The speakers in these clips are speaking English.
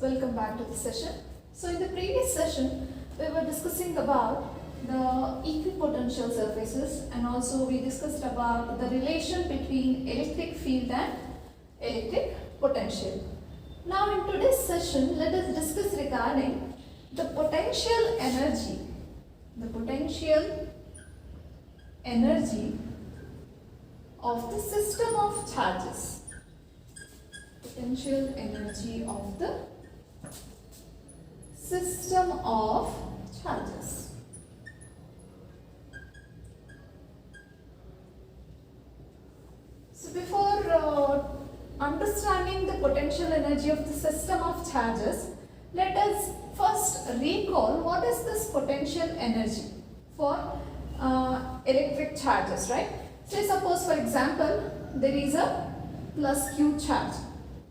welcome back to the session. So in the previous session, we were discussing about the equipotential surfaces, and also we discussed about the relation between electric field and electric potential. Now in today's session, let us discuss regarding the potential energy. The potential energy of the system of charges. Potential energy of the system of charges. So before understanding the potential energy of the system of charges, let us first recall what is this potential energy for electric charges, right? Say suppose for example there is a plus Q charge.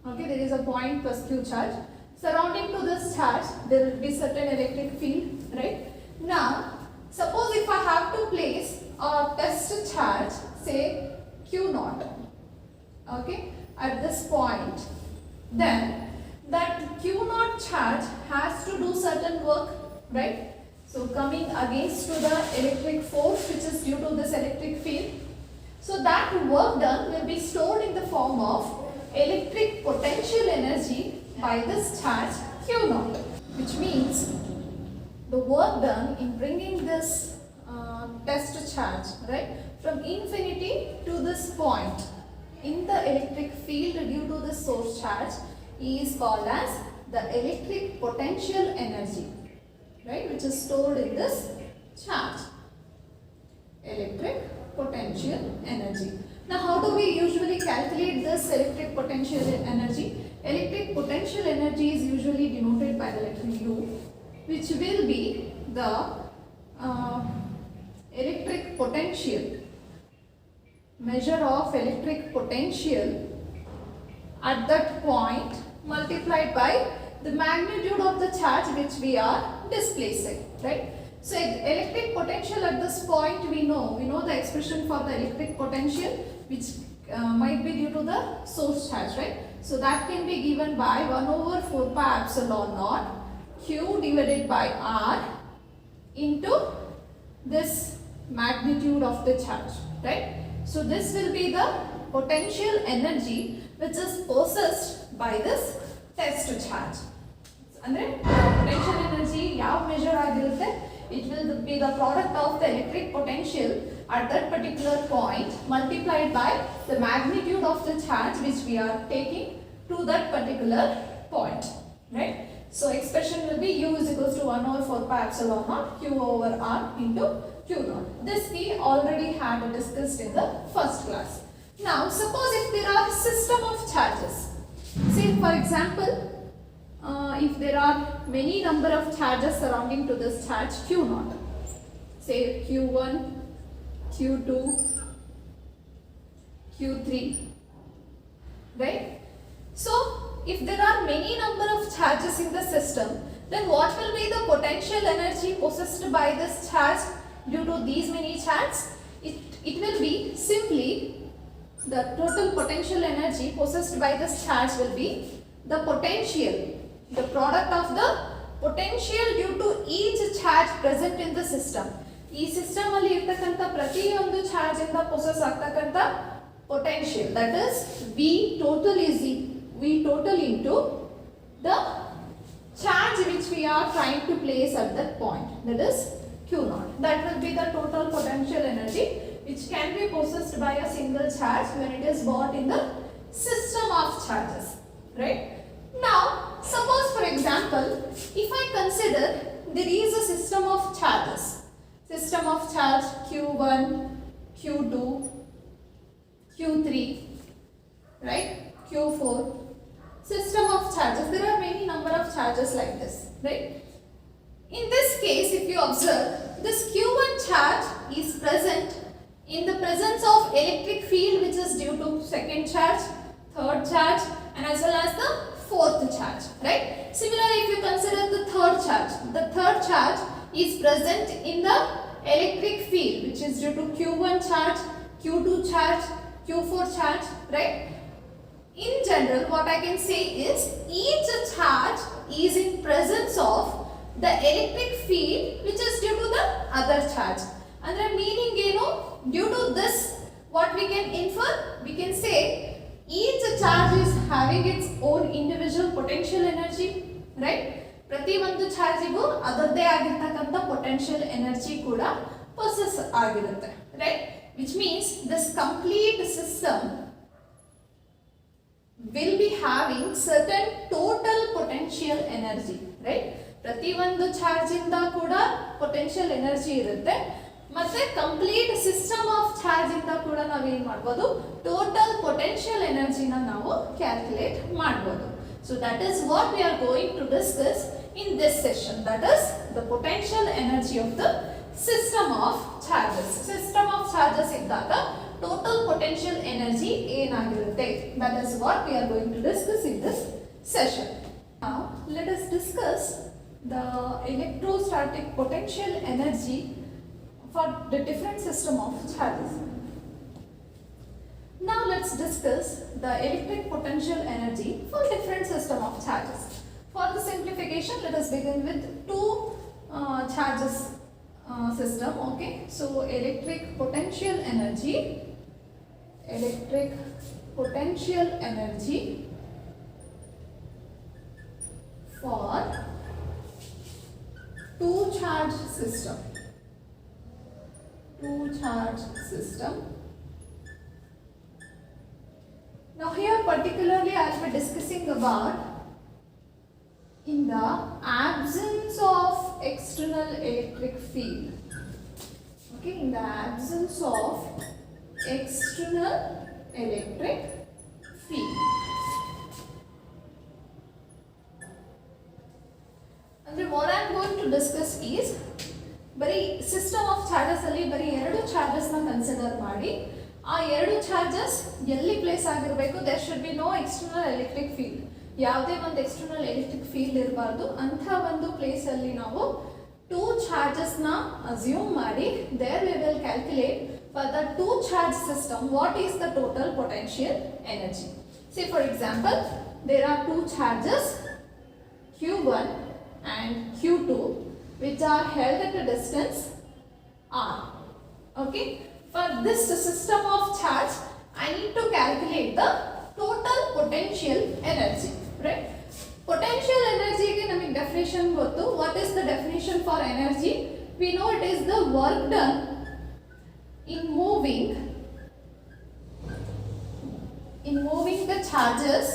Okay, there is a point plus Q charge. Surrounding to this charge, there will be certain electric field, right? Now, suppose if I have to place a test charge, say Q naught, okay, at this point, then that Q naught charge has to do certain work, right? So, coming against to the electric force which is due to this electric field. So, that work done will be stored in the form of electric potential energy by this charge Q naught, which means the work done in bringing this test charge, right, from infinity to this point in the electric field due to the source charge is called as the electric potential energy, right, which is stored in this charge. Electric potential energy. Now, how do we usually calculate this electric potential energy? Electric potential energy is usually denoted by the letter U, which will be the electric potential, measure of electric potential at that point multiplied by the magnitude of the charge which we are displacing, right? So, electric potential at this point we know the expression for the electric potential which might be due to the source charge, right? So, that can be given by 1 over 4 pi epsilon naught Q divided by R into this magnitude of the charge, right? So, this will be the potential energy which is possessed by this test charge. And potential energy, ಯಾವ measure ಆಗಿರುತ್ತೆ? It will be the product of the electric potential at that particular point multiplied by the magnitude of the charge which we are taking to that particular point, right? So, expression will be U is equals to 1 over 4 pi epsilon naught Q over R into Q naught. This we already had discussed in the first class. Now, suppose if there are system of charges, say for example, if there are many number of charges surrounding to this charge Q naught, say Q1, Q2, Q3, right? So, if there are many number of charges in the system, then what will be the potential energy possessed by this charge due to these many charges? It will be simply the total potential energy possessed by this charge will be the potential, the product of the potential due to each charge present in the system. ಈ system ಅಲ್ಲಿ ಇರತಕ್ಕಂತ ಪ್ರತಿಯೊಂದು charge ಇಂದ possess ಆಗ್ತಕ್ಕಂತ potential, that is V total into the charge which we are trying to place at that point, that is Q naught. That will be the total potential energy which can be possessed by a single charge when it is brought in the system of charges, right? Now, suppose for example, if I consider there is a system of charges, system of charge Q1, Q2, Q3, right, Q4, system of charges, there are many number of charges like this, right? In this case, if you observe, this Q1 charge is present in the presence of electric field which is due to second charge, third charge and as well as the fourth charge, right? Similarly, if you consider the third charge is present in the electric field which is due to Q1 charge, Q2 charge, Q4 charge, right? In general, what I can say is each charge is in presence of the electric field which is due to the other charge. Andre meaning ಏನು, due to this what we can infer, we can say each charge is having its own individual potential energy, right? ಪ್ರತಿ ಒಂದು ಚಾರ್ಜಿಗೂ ಅದರದೇ ಆಗಿರತಕ್ಕಂತ potential energy ಕೂಡ possess ಆಗಿರುತ್ತೆ, right? Which means this complete system will be having certain total potential energy, right? ಪ್ರತಿ ಒಂದು charge ಇಂದ ಕೂಡ potential energy ಇರುತ್ತೆ, ಮತ್ತೆ ಕಂಪ್ಲೀಟ್ ಸಿಸ್ಟಮ್ ಆಫ್ ಚಾರ್ಜ್ ಇಂದ ಕೂಡ ನಾವು ಏನು ಮಾಡಬಹುದು, ಟೋಟಲ್ ಪೊಟೆನ್ಷಿಯಲ್ ಎನರ್ಜಿನ ನಾವು ಕ್ಯಾಲ್ಕುಲೇಟ್ ಮಾಡಬಹುದು. So that is what we are going to discuss in this session, that is the potential energy of the system of charges. System of charges iddaga total potential energy enagirutte, that is what we are going to discuss in this session. Now let us discuss the electrostatic potential energy for the different system of charges. Now let's discuss the electric potential energy for different system of charges. For the simplification, let us begin with two charges system. Okay, so electric potential energy for two charge system. Now here particularly I will be discussing about in the absence of external electric field. Okay, in the absence of external electric field. And what I am going to discuss is ಬರೀ system of charges ಅಲ್ಲಿ ಬರೀ ಎರಡು charges ನ consider ಮಾಡಿ ಆ ಎರಡು charges ಎಲ್ಲಿ place ಆಗಿರಬೇಕು, there should be no external electric field, ಯಾವುದೇ ಒಂದು ಎಕ್ಸ್ಟರ್ನಲ್ ಎಲೆಕ್ಟ್ರಿಕ್ ಫೀಲ್ಡ್ ಇರಬಾರ್ದು ಅಂತ ಒಂದು ಪ್ಲೇಸ್ ಅಲ್ಲಿ ನಾವು ಟೂ ಚಾರ್ಜಸ್ ನ ಅಸ್ಯೂಮ್ ಮಾಡಿ there we will calculate for the two charge system what is the total potential energy. Say for example there are two charges Q1 and Q2 which are held at a distance r. Okay, for this system of charge I need to calculate the total potential energy, right? Potential energy ge namage definition gottu. What is the definition for energy? We know it is the work done in moving the charges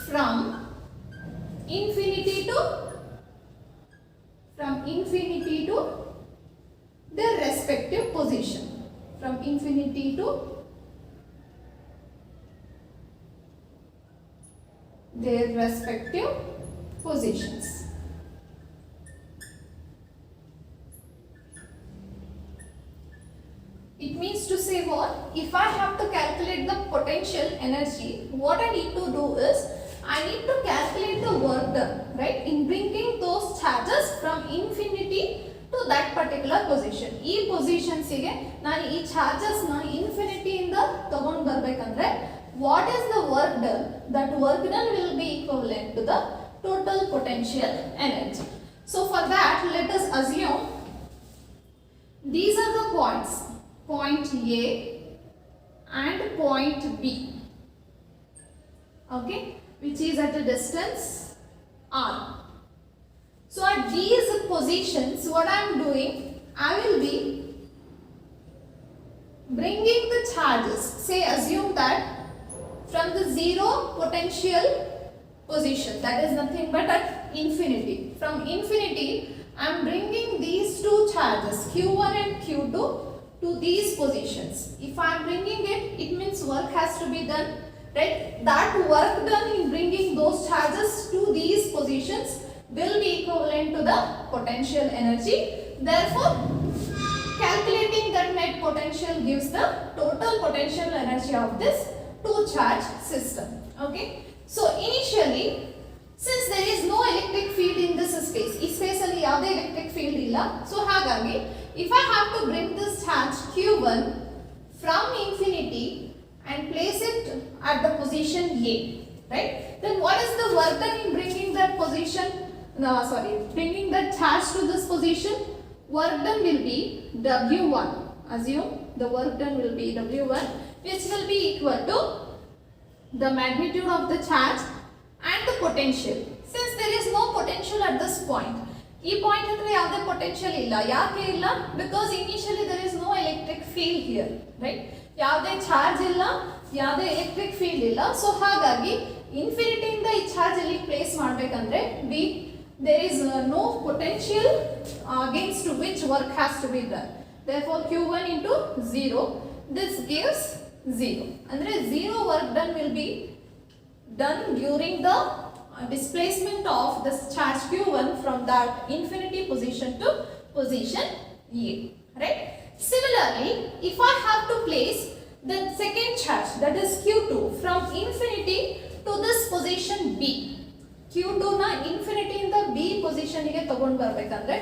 from infinity to their respective position, from infinity to their respective positions. It means to say what? If I have to calculate the potential energy, what I need to do is I need to calculate the work done, right, in bringing those charges from infinity to that particular position. ಈ positions ಗೆ ನಾನು ಈ charges ನ infinity ಇಂದ ತಗೊಂಡು ಬರಬೇಕಂದ್ರೆ what is the work done? That work done will be equivalent to the total potential energy. So for that, let us assume these are the points, point A and point B. Okay, which is at a distance r. So at these positions, what I am doing, I will be bringing the charges. Say assume that from the zero potential position, that is nothing but at infinity. From infinity, I am bringing these two charges, Q1 and Q2, to these positions. If I am bringing it, it means work has to be done. Right, that work done in bringing those charges to these positions will be equivalent to the potential energy. Therefore, calculating that net potential gives the total potential energy of this two charge system. Okay, so initially since there is no electric field in this space, ಈ space ಅಲ್ಲಿ ಯಾವುದೇ electric field ಇಲ್ಲ, so ಹಾಗಾಗಿ if I have to bring this charge Q1 from infinity and place it at the position A, right? Then what is the work done in bringing that position no, sorry, bringing the charge to this position, work done will be W1. Assume the work done will be W1, which will be equal to the magnitude of the charge and the potential. Since there is no potential at this point, ಈ point ಹತ್ರ ಯಾವುದೇ potential ಇಲ್ಲ. ಯಾಕೆ ಇಲ್ಲ? Because initially there is no electric field here, right? ಯಾವುದೇ charge ಇಲ್ಲ, ಯಾವುದೇ electric field ಇಲ್ಲ. ಸೊ ಹಾಗಾಗಿ ಇನ್ಫಿನಿಟಿ ಇಂದ ಈ ಚಾರ್ಜ್ ಅಲ್ಲಿ ಪ್ಲೇಸ್ ಮಾಡಬೇಕಂದ್ರೆ there is no potential against which work has to be done. Therefore Q1 into 0, this gives 0. Andre 0 work done will be done during the displacement of this charge Q1 from that infinity position to position A, right? Similarly, if I have to place the second charge, that is Q2, from infinity to this position B, Q2 na infinity in the B position ಗೆ ತಗೊಂಡು ಬರಬೇಕಂದ್ರೆ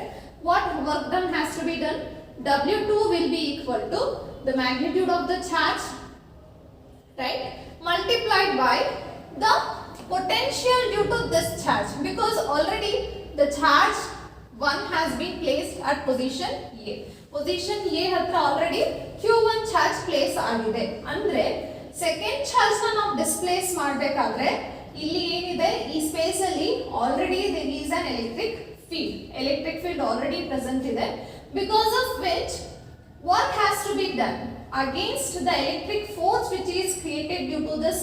what work done has to be done? W2 will be equal to the magnitude of the charge, right, multiplied by the potential due to this charge, because already the charge 1 has been placed at position A. Position A hatra already Q1 charge place ಆಗಿದೆ. ಅಂದ್ರೆ second charge ನ ನಾವು displays ಮಾಡಬೇಕಾದ್ರೆ ಇಲ್ಲಿ ಏನಿದೆ, ಈ space ಅಲ್ಲಿ already there is an electric field already present ಇದೆ, because of which work has to be done against the electric force which is created due to this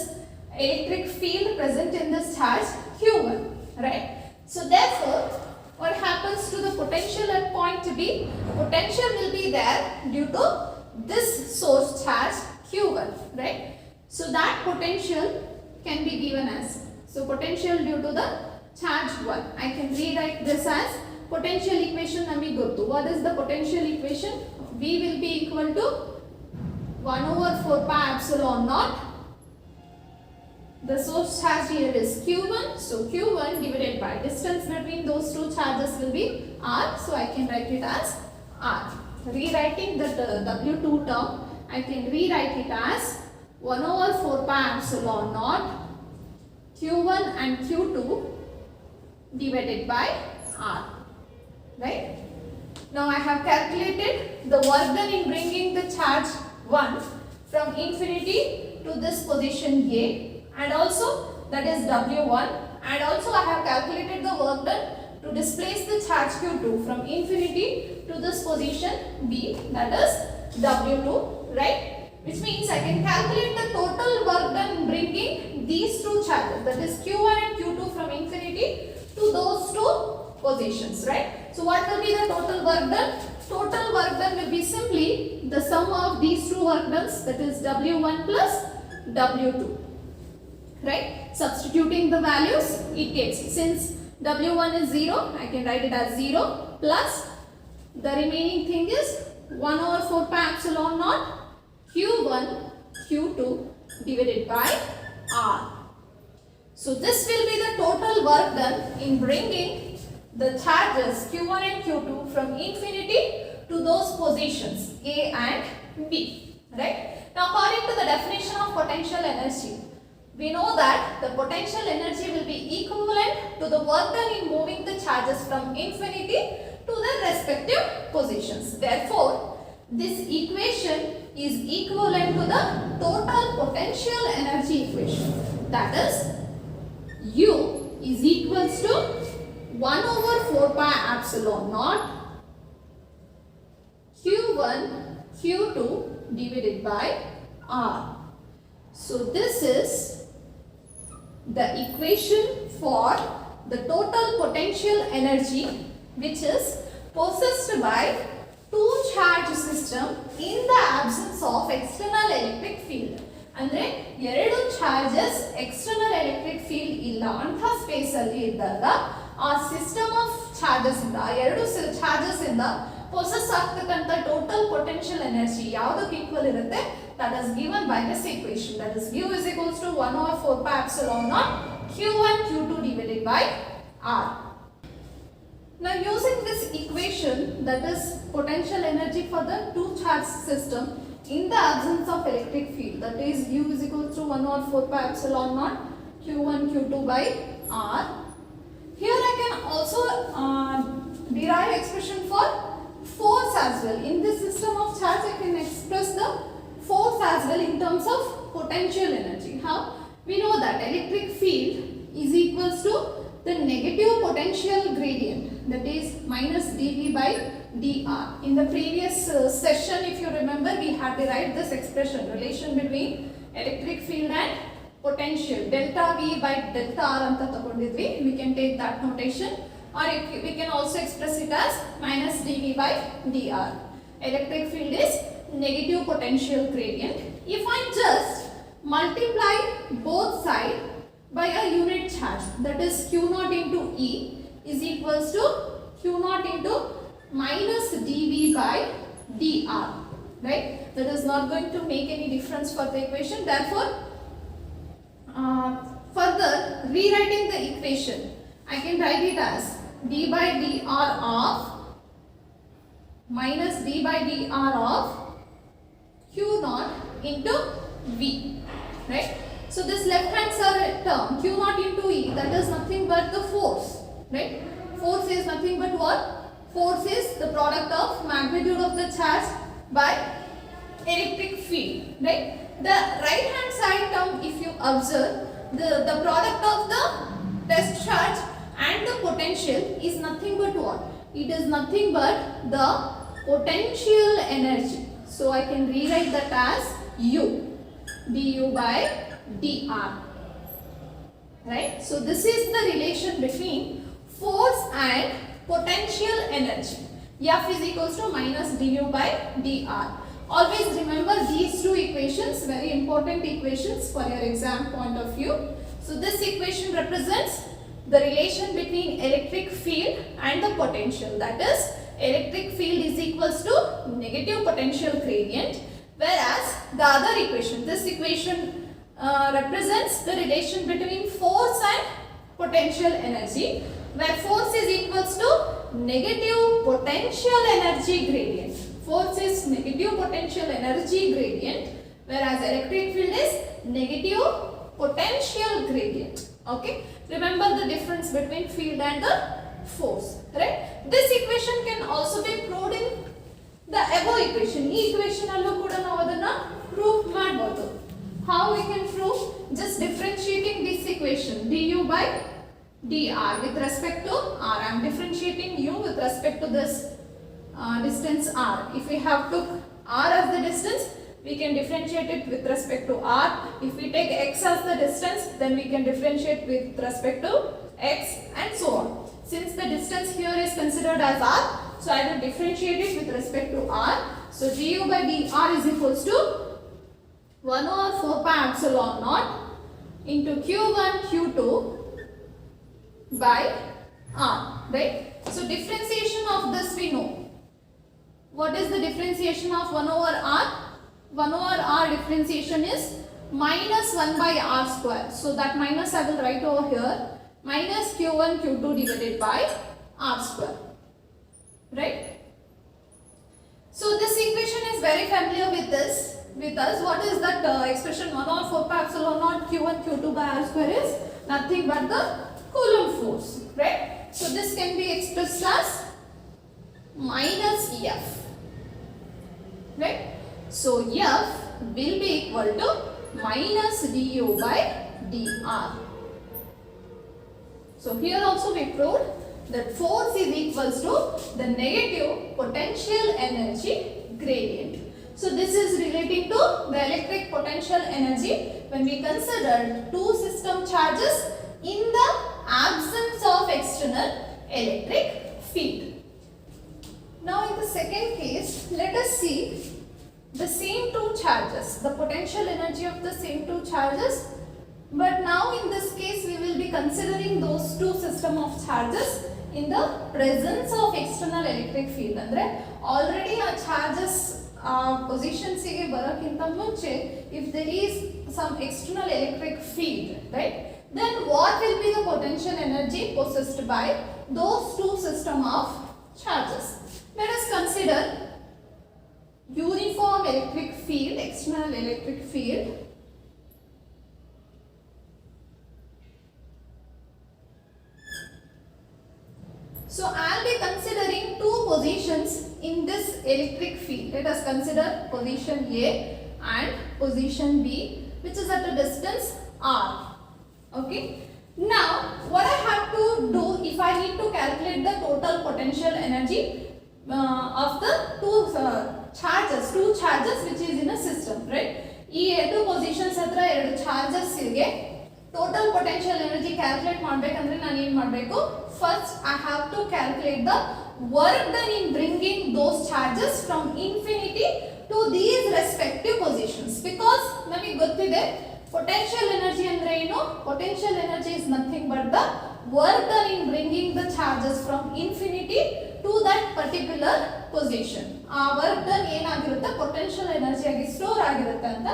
electric field present in this charge Q1, right? So therefore what happens to the potential at point B? Potential will be there due to this source charge Q1, right? So that potential can be given as, so potential due to the charge 1, I can rewrite this as potential equation namige gottu. What is the potential equation? V will be equal to 1 over 4 pi epsilon naught. The source charge here is Q1, so Q1 divided by distance between those two charges will be R, so I can write it as R. Rewriting the W2 term, I can rewrite it as 1 over 4 pi epsilon naught Q1 and Q2 divided by R, right? Now I have calculated the work done in bringing the charge 1 from infinity to this position A, and also that is W1, and also I have calculated the work done to displace the charge Q2 from infinity to this position B, that is W2, right? Which means I can calculate the total work done in bringing these two charges, that is Q1 and Q2 from infinity to those two positions, right? So what will be the total work done? Total work done will be simply the sum of these two work dones, that is W1 plus W2, right? Substituting the values, it gets, since W1 is 0, I can write it as 0 plus the remaining thing is 1 over 4 pi epsilon naught Q1 Q2 divided by R. So this will be the total work done in bringing the charges Q1 and Q2 from infinity to those positions A and B, right? Now according to the definition of potential energy, we know that the potential energy will be equivalent to the work done in moving the charges from infinity to their respective positions. Therefore, this equation is equivalent to the total potential energy equation, that is U is equals to 1 over 4 pi epsilon naught Q1 Q2 divided by R. So this is the equation for the total potential energy which is possessed by two charge system in the absence of external electric field. ಅಂದ್ರೆ ಎರಡು charges external electric field ಇಲ್ಲ ಅಂತ space ಅಲ್ಲಿ ಇದ್ದಾಗ ಆ system of charges ಇಂದ, ಎರಡು charges ಇಂದ ಪೊಸೆಸ್ ಆಗ್ತಕ್ಕಂಥ ಟೋಟಲ್ ಪೊಟೆನ್ಷಿಯಲ್ ಎನರ್ಜಿ ಯಾವುದಕ್ಕೆ ಈಕ್ವಲ್ ಇರುತ್ತೆ, that is given by this equation, that is U is equals to 1 over 4 pi epsilon naught Q1 Q2 divided by R. Now using this equation, that is potential energy for the two charge system in the absence of electric field, that is U is equals to 1 over 4 pi epsilon naught Q1 Q2 by R. Here I can also derive expression for force as well. In this system of charge, I can express the force as well in terms of potential energy. How? We know that electric field is equals to the negative potential gradient, that is minus dV by dr. In the previous session, if you remember, we had derived this expression, relation between electric field and potential, delta V by delta R anta takondidvi. We can take that notation, or we can also express it as minus dV by dr. Electric field is negative potential gradient. If I just multiply both sides by a unit charge, that is Q naught into E is equals to Q naught into minus dV by dr, right? That is not going to make any difference for the equation. Therefore, further rewriting the equation, I can write it as d by dr of minus d by dr of Q naught into V, right? So this left hand side term Q naught into E, that is nothing but the force, right? Force is nothing but what? Force is the product of magnitude of the charge by electric field, right? The right hand side term, if you observe, the product of the test charge and the potential is nothing but what? It is nothing but the potential energy. So I can rewrite that as U, du by dr, right? So this is the relation between force and potential energy. F is equals to minus du by dr. Always remember these two equations, very important equations for your exam point of view. So this equation represents the relation between electric field and the potential, that is electric field is equals to negative potential gradient, whereas the other equation, this equation represents the relation between force and potential energy, where force is equals to negative potential energy gradient. Force is negative potential energy gradient, whereas electric field is negative potential gradient. Okay, remember the difference between field and the force, right? This equation can also be proved in the above equation. Ee equation allu kuda navu adanna prove ಮಾಡಬಹುದು. How we can prove? Just differentiating this equation du by dr with respect to r. I am differentiating u with respect to this distance r. If we have took r as the distance, we can differentiate it with respect to r. If we take x as the distance, then we can differentiate with respect to x, and so on. Since the distance here is considered as r, so I will differentiate it with respect to r. So du by dr is equals to 1 over 4 pi epsilon naught into q1 q2 by r, right? So differentiation of this we know. What is the differentiation of 1 over r? 1 over r differentiation is minus 1 by r square. So that minus I will write over here, minus q1 q2 divided by r square, right? So this equation is very familiar with us. What is that expression? 1 over 4 pi epsilon naught q1 q2 by r square is nothing but the Coulomb force, right? So this can be expressed as minus F, right? So F will be equal to minus du by dr. So here also we proved that force is equals to the negative potential energy gradient. So this is relating to the electric potential energy when we consider two system charges in the absence of external electric field. Now in the second case, let us see the same two charges, the potential energy of the same two charges, but now in this case we will be considering those two system of charges in the presence of external electric field. Andre already our charges positions ಗೆ ಬರಕ್ಕಿಂತ ಮುಂಚೆ if there is some external electric field, right, then what will be the potential energy possessed by those two system of charges? Let us consider uniform electric field, external electric field. So I'll be considering two positions in this electric field. Let us consider position A and position B, which is at a distance r. Okay. Now what I have to do, if I need to calculate the total potential energy of the two charges which is in a system, right? ಈ ಎರಡು positions ಹತ್ರ ಎರಡು charges ಇವೆ. Total potential energy calculate ಮಾಡಬೇಕಂದ್ರೆ ನಾನು ಏನು ಮಾಡಬೇಕು? First I have to calculate the work done in bringing those charges from infinity to these respective positions. Because ನಮಗೆ ಗೊತ್ತಿದೆ ಪೊಟೆನ್ಷಿಯಲ್ ಎನರ್ಜಿ ಅಂದ್ರೆ ಏನು? Potential energy is nothing but the work done in bringing the charges from infinity to that particular position. ಆ work done ಏನಾಗಿರುತ್ತೆ potential energy ಆಗಿ store ಆಗಿರುತ್ತೆ ಅಂತ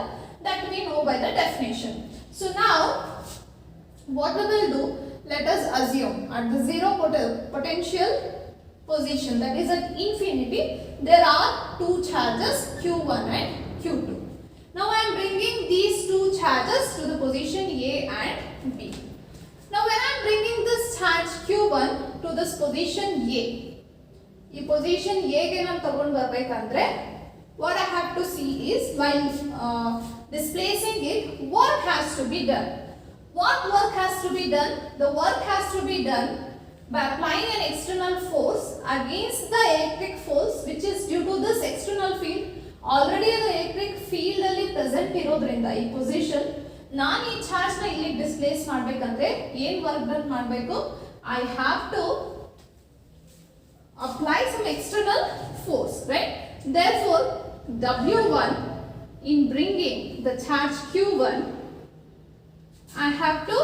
that we know by the definition. So now what we will do, let us assume at the zero potential position, that is at infinity, there are two charges q1 and q2. Now I am bringing these two charges to the position A and B. Now when I am bringing this charge q1 to this position A, ಈ position A ಗೆ ನಾನು ತಗೊಂಡು ಬರಬೇಕಂದ್ರೆ what I have to see is while displacing it, work has to be done. What work has to be done? The work has to be done by applying an external force against the electric force which is due to this external field. Already the electric field ಅಲ್ಲಿ present ಇರೋದ್ರಿಂದ ಈ position ನಾನು ಈ charge ನ ಇಲ್ಲಿ displays ಮಾಡಬೇಕಂದ್ರೆ ಏನು work done ಮಾಡಬೇಕು? I have to apply some external force, right? Therefore W1 in bringing the charge q1, I have to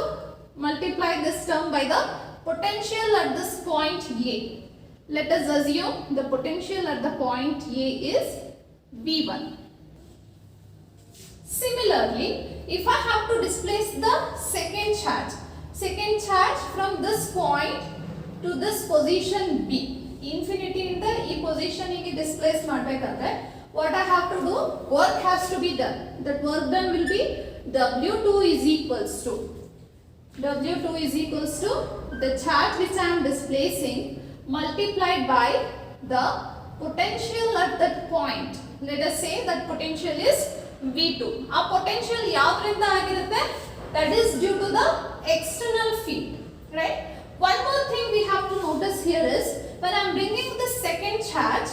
multiply this term by the potential at this point A. Let us assume the potential at the point A is V1. Similarly, if I have to displace the second charge from this point to this position B, infinity in the e position ಗೆ displace ಮಾಡಬೇಕಂದ್ರೆ what I have to do, work has to be done. That work done will be W2 is equals to the charge which I am displacing multiplied by the potential at that point. Let us say that potential is V2. Our potential ಯಾವ್ದ್ರಿಂದ ಆಗಿರುತ್ತೆ? That is due to the external field, right? One more thing we have to notice here is when I am bringing the second charge,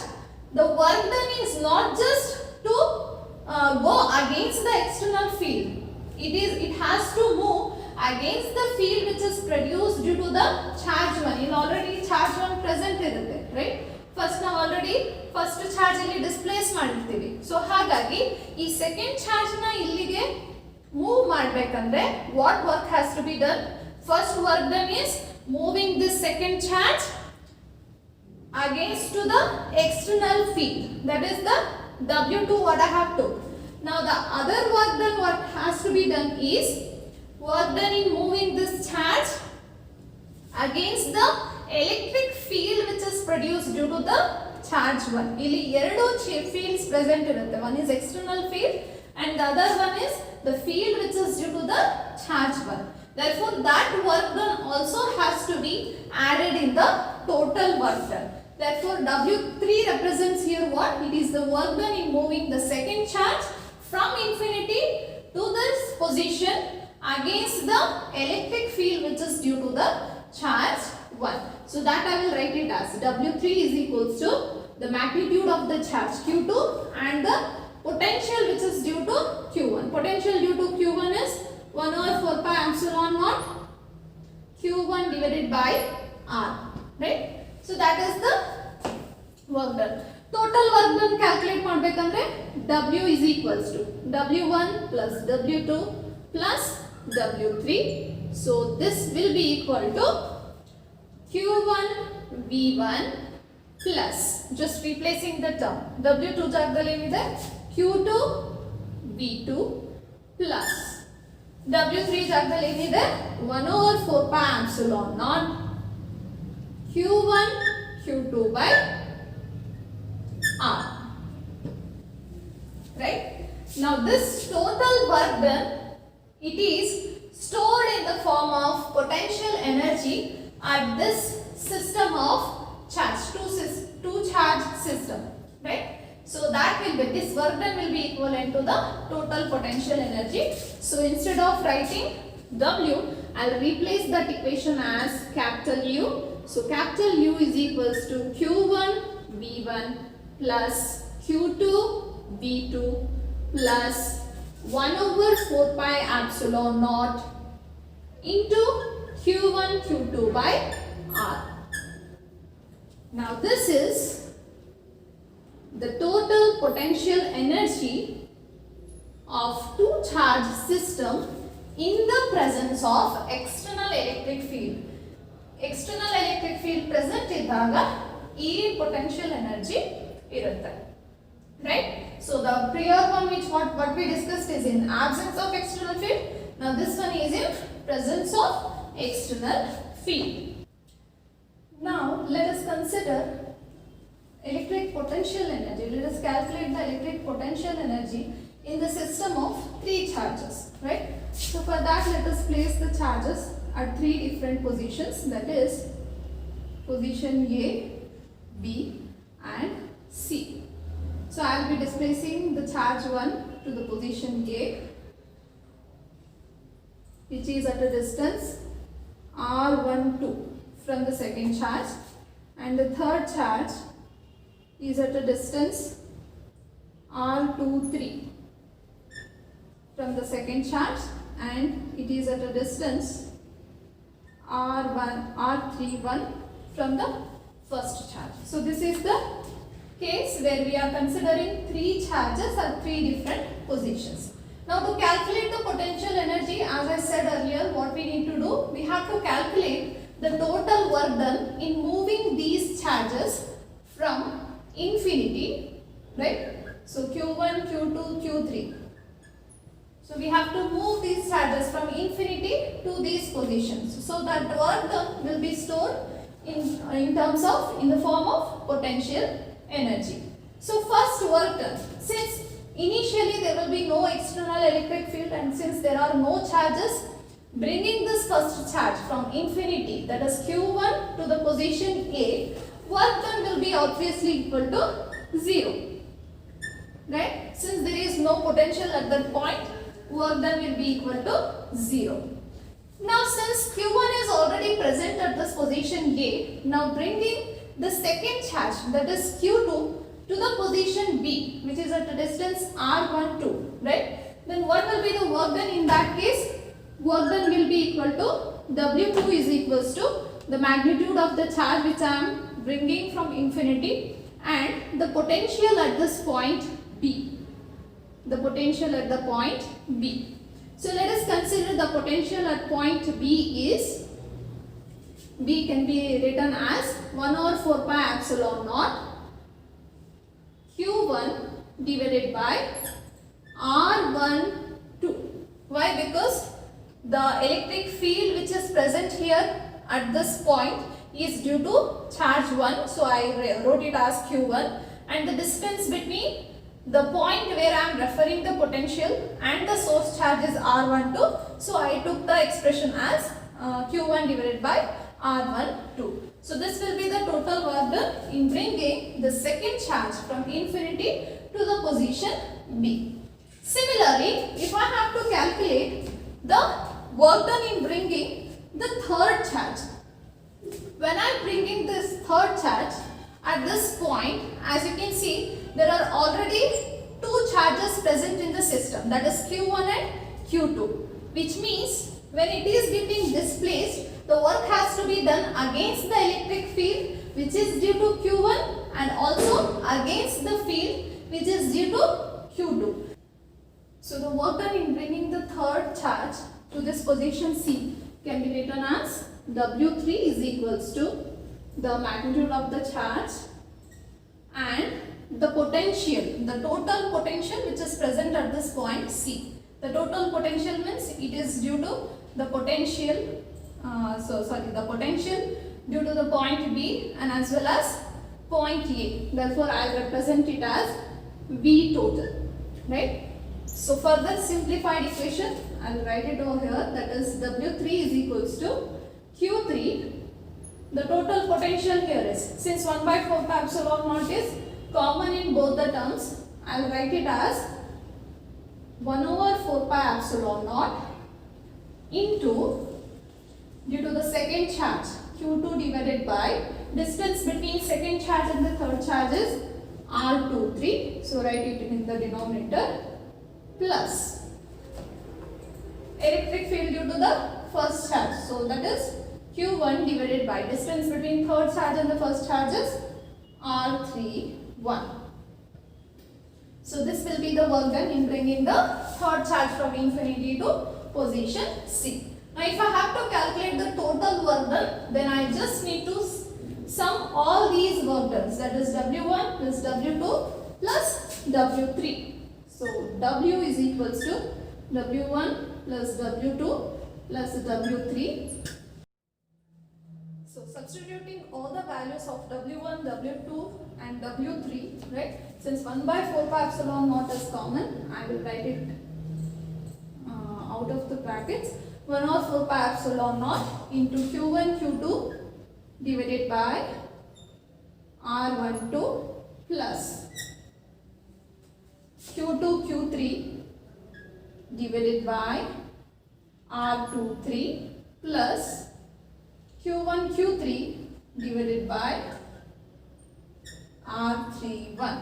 the work done is not just to go against the external field. It has to move against the field which is produced due to the charge 1. In already charge 1 present irutte, right? First now already first charge illi displace ಮಾಡಿರ್ತೀವಿ. So ಹಾಗಾಗಿ ಈ second charge ನ ಇಲ್ಲಿಗೆ move ಮಾಡಬೇಕಂದ್ರೆ what work has to be done? First work done is moving this second charge against to the external field, that is the W2 what I have to. Now the other work done what has to be done is work done in moving this charge against the electric field which is produced due to the charge 1. ಇಲ್ಲಿ ಎರಡು fields present ಇರುತ್ತೆ. One is external field and the other one is the field which is due to the charge 1. Therefore that work done also has to be added in the total work done. Therefore W3 represents here what? It is the work done in moving the second charge from infinity to this position against the electric field which is due to the charge 1. So that I will write it as W3 is equals to the magnitude of the charge Q2 and the potential which is due to Q1. Potential due to Q1 is 1 over 4 pi epsilon naught Q1 divided by R, right? So that is the work done. Total work done calculate ಮಾಡಬೇಕಂದ್ರೆ W is equals to W1 plus W2 plus W3. So this will be equal to Q1 V1 plus, just replacing the term, W2 ಜಾಗದಲ್ಲಿ ಏನಿದೆ Q2 V2 plus W3 ಜಾಗದಲ್ಲಿ ಏನಿದೆ 1 over 4 pi epsilon naught Q1 Q2 by R, right? Now this total work done, it is stored in the form of potential energy at this system of charge, two charge system, right? So that will be, this work done will be equivalent to the total potential energy. So instead of writing W, I'll replace that equation as capital U. So capital U is equals to Q1 V1 plus Q2 V2 plus 1 over 4 pi epsilon naught into Q1 Q2 by R. Now this is the total potential energy of two charge system in the presence of external electric field. External electric field present iddaga ee potential energy irutte, right? So the prior one which what we discussed is in absence of external field. Now this one is in presence of external field. Now let us consider electric potential energy. Let us calculate the electric potential energy in the system of three charges, right? So for that, let us place the charges at three different positions, that is position A, B and C. So I will be displacing the charge 1 to the position A, which is at a distance R12 from the second charge, and the third charge is at a distance R23 from the second charge, and it is at a distance R31 from the first charge. So this is the case where we are considering three charges at three different positions. Now to calculate the potential energy, as I said earlier, what we need to do, we have to calculate the total work done in moving these charges from infinity, right? So Q1, Q2, Q3. So we have to move these charges from infinity to these positions. So that work done will be stored in terms of, in the form of potential energy. So first work done, since initially there will be no external electric field and since there are no charges, bringing this first charge from infinity, that is Q1 to the position A, work done will be obviously equal to 0. Right? Since there is no potential at that point, work done will be equal to 0. Now since Q1 is already present at this position A, now bringing the second charge, that is Q2, to the position B, which is at a distance R12, right? Then what will be the work done in that case? Work done will be equal to W2 is equals to the magnitude of the charge which I am bringing from infinity and the potential at this point B. The potential at the point B. So let us consider the potential at point B is, B can be written as 1 over 4 pi epsilon naught Q1 divided by R12. Why? Because the electric field which is present here at this point is due to charge 1. So I wrote it as Q1, and the distance between the point where I am referring the potential and the source charge is R12. So I took the expression as Q1 divided by R12. So this will be the total work done in bringing the second charge from infinity to the position B. Similarly, if I have to calculate the work done in bringing the third charge, when I am bringing this third charge at this point, as you can see, there are already two charges present in the system, that is Q1 and Q2, which means when it is getting displaced, the work has to be done against the electric field which is due to Q1 and also against the field which is due to Q2. So the work done in bringing the third charge to this position C can be written as W3 is equals to the magnitude of the charge and the potential, the total potential which is present at this point C. The total potential means it is due to the potential, the potential due to the point B and as well as point A. Therefore, I will represent it as V total, right? So further simplified equation, I will write it over here, that is W3 is equals to Q3 the total potential here is, since 1 by 4 pi epsilon naught is common in both the terms, I will write it as 1 over 4 pi epsilon naught into, due to the second charge, Q2 divided by distance between second charge and the third charge is R23. So write it in the denominator, plus electric field due to the first charge. So that is Q1 divided by distance between third charge and the first charge is R31. So this will be the work done in bringing the third charge from infinity to position C. Now if I have to calculate the total work done, then I just need to sum all these work done, that is W1 plus W2 plus W3. So W is equals to W1 plus W2 plus W3. So substituting all the values of W1, W2 and W3, right? Since 1 by 4 pi epsilon naught is common, I will write it out of the brackets. 1 over 4 pi epsilon naught into Q1, Q2 divided by R12 plus Q2, Q3 divided by R23 plus Q1, Q3 divided by R31.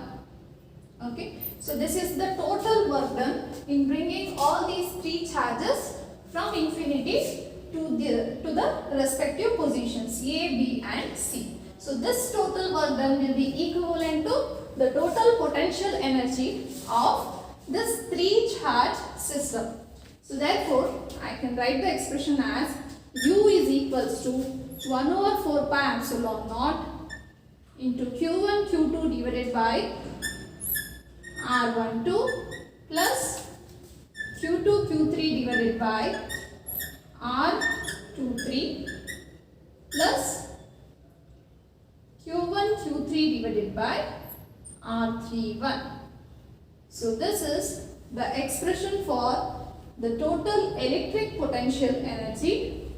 Okay, so this is the total work done in bringing all these three charges from infinity to the respective positions A, B and C. So this total work done will be equivalent to the total potential energy of this three charge system. So therefore, I can write the expression as U is equals to 1 over 4 pi epsilon naught into Q1, Q2 divided by R12 plus Q2, Q3 divided by R23 plus Q1, Q3 divided by R31. So this is the expression for the total electric potential energy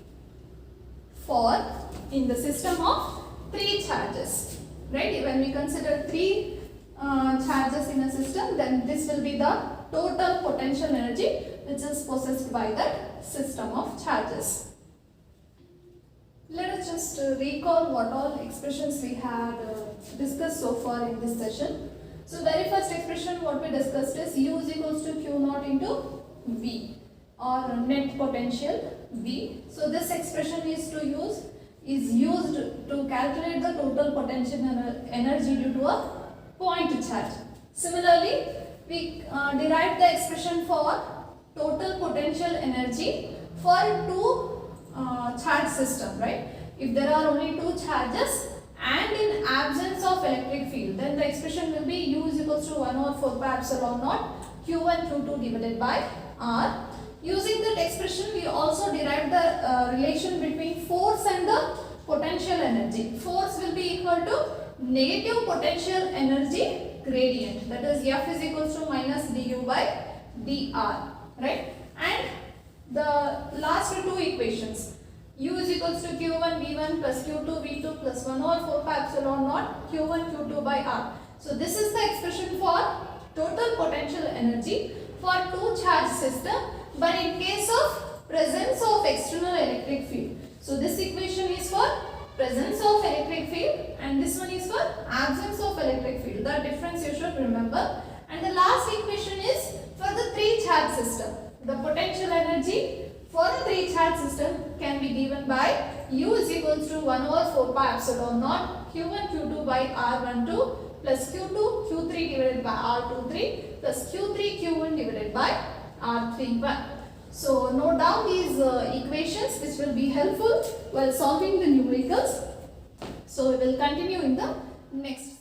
for in the system of three charges, right? When we consider three charges in a system, then this will be the total potential energy which is possessed by that system of charges. Let us just recall what all expressions we had discussed so far in this session. So very first expression what we discussed is U is equals to Q naught into V, or net potential V. So this expression is used to calculate the total potential energy due to a point charge. Similarly, we derived the expression for total potential energy for two charge system, right? If there are only two charges and in absence of electric field, then the expression will be U is equals to 1 over 4 pi epsilon naught Q1, Q2 divided by R. Using that expression, we also derived the relation between force and the potential energy. Force will be equal to negative potential energy gradient, that is F is equals to minus du by dr, right? And the last two equations, U is equals to Q1 V1 plus Q2 V2 plus 1 over 4 pi epsilon naught Q1 Q2 by R. So this is the expression for total potential energy for two charge system, but in case of presence of external electric field. So this equation is for presence of electric field and this one is for absence of electric field. The difference you should remember. And the last equation is for the three charge system. The potential energy for a three charge system can be given by U is equals to 1 over 4 pi epsilon naught Q1 Q2 by R12 plus Q2 Q3 divided by R23 plus Q3 Q1 divided by R31. So note down these equations which will be helpful while solving the numericals. So we will continue in the next